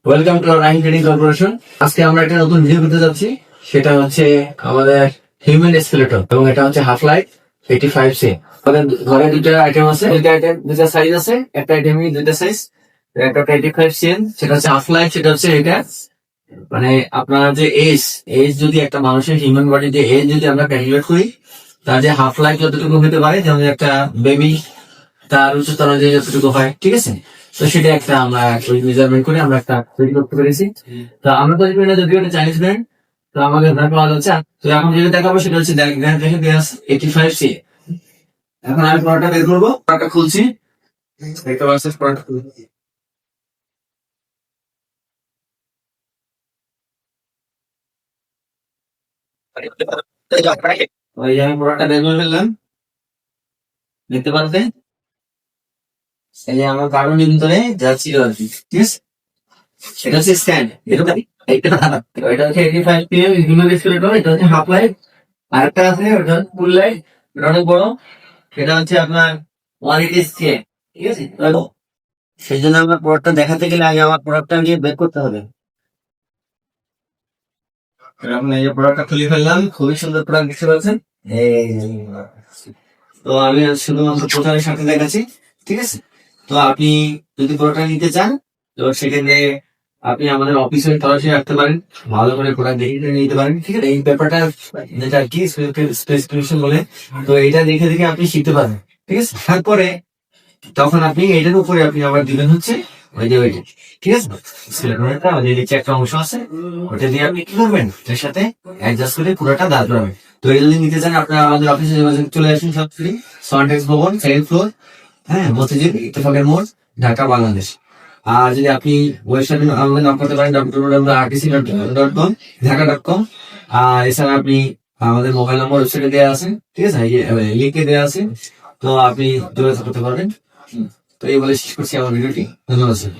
Welcome to rain training corporation. আজকে আমরা একটা নতুন ভিডিও করতে যাচ্ছি, সেটা হচ্ছে আমাদের হিউম্যান স্কেলেটন, এবং এটা হচ্ছে হাফ লাইফ 85C। আমাদের ঘরে দুটো আইটেম আছে, দুটা সাইজ আছে, একটা আইটেমই দুইটা সাইজ। একটা 85CN, সেটা হচ্ছে হাফ লাইফ, সেটা হচ্ছে এটা মানে আপনার যে এজ এজ যদি একটা মানুষের হিউম্যান বডির যে এজ যদি আমরা ক্যালকুলেট করি, তার যে হাফ লাইফ যতটুকু হতে পারে, যেমন একটা বেবি তার উচ্চতা অনুযায়ী যতটুকু হয়, ঠিক আছে। তো সেটা একটা আমরা ওই মেজারমেন্ট করে আমরা একটা তৈরি করতে পেরেছি। তো আমরা তৈরি করি না, যদিও এটা চাইনিজ ব্র্যান্ড। তো আমাদের ব্র্যান্ড পাওয়া যাচ্ছে। তো এখন যেটা দেখাবো সেটা হচ্ছে দেখে দেওয়া 85C। এখন আমি প্রোডাক্টটা বের করবো, প্রোডাক্টটা খুলছি, দেখতে পাচ্ছেন প্রোডাক্ট। ওই যে আমি প্রোডাক্টটা বের করে ফেললাম, দেখতে পাচ্ছেন। এই যে আমার কার্বন ভিতরে যা ছিল আর কি, ঠিক আছে। এটা হচ্ছে স্ট্যান্ড, এটা হচ্ছে 85PM হিউম্যান স্কেলেটন, এটা হচ্ছে হাফ লাইফ। আরেকটা আছে, ওটা হচ্ছে ফুল লাইফ, এটা অনেক বড়। সেটা হচ্ছে আপনার 180 ঠিক আছে। তো সেই জন্য আমার প্রোডাক্টটা দেখাতে গেলে আগে আমার প্রোডাক্টটা নিয়ে বের করতে হবে। এখন এই যে প্রোডাক্টটা খুলে ফেললাম, খুবই সুন্দর প্রোডাক্ট দেখতে পাচ্ছেন। এই যে তো আমি আজ শুধুমাত্র প্রচারের সাথে দেখাচ্ছি, ঠিক আছে। তো আপনি যদি প্রোডাক্টটা নিতে চান, তো সেক্ষেত্রে আপনি আমাদের অফিসে সরাসরি রাখতে পারেন, ভালো করে প্রোডাক্ট দেখে নিতে পারেন, ঠিক আছে। এই ব্যাপারটা যেটা আর কি স্পেসিফিকেশন বলে, তো এটা দেখে দেখে আপনি শিখতে পারেন, ঠিক আছে। তারপরে তখন আপনি এটার উপরে আপনি আবার দিবেন হচ্ছে ওই যে ওইটা, ঠিক আছে। সিলিন্ডারটা ওই যে একটা অংশ আছে, ওটা দিয়ে আপনি কি করবেন, এটার সাথে অ্যাডজাস্ট করে পুরোটা দাঁড় করাবেন। তো এটা যদি নিতে চান, আপনারা আমাদের অফিসে চলে আসুন সরাসরি, সন্টেক্স ভবন, সেকেন্ড ফ্লোর, হ্যাঁ, মতিঝিল ইত্তেফাকের মোড়, ঢাকা, বাংলাদেশ। আর যদি আপনি ওয়েবসাইটে আমাদের নাম করতে পারেন www.rtc.com, ঢাকা.com। আর এছাড়া আপনি আমাদের মোবাইল নম্বর ওয়েবসাইটে দেওয়া আছে, ঠিক আছে, লিঙ্কে দেওয়া আছে। তো আপনি যোগাযোগ করতে পারবেন। তো এই বলে শেষ করছি আমার ভিডিওটি। ধন্যবাদ স্যার।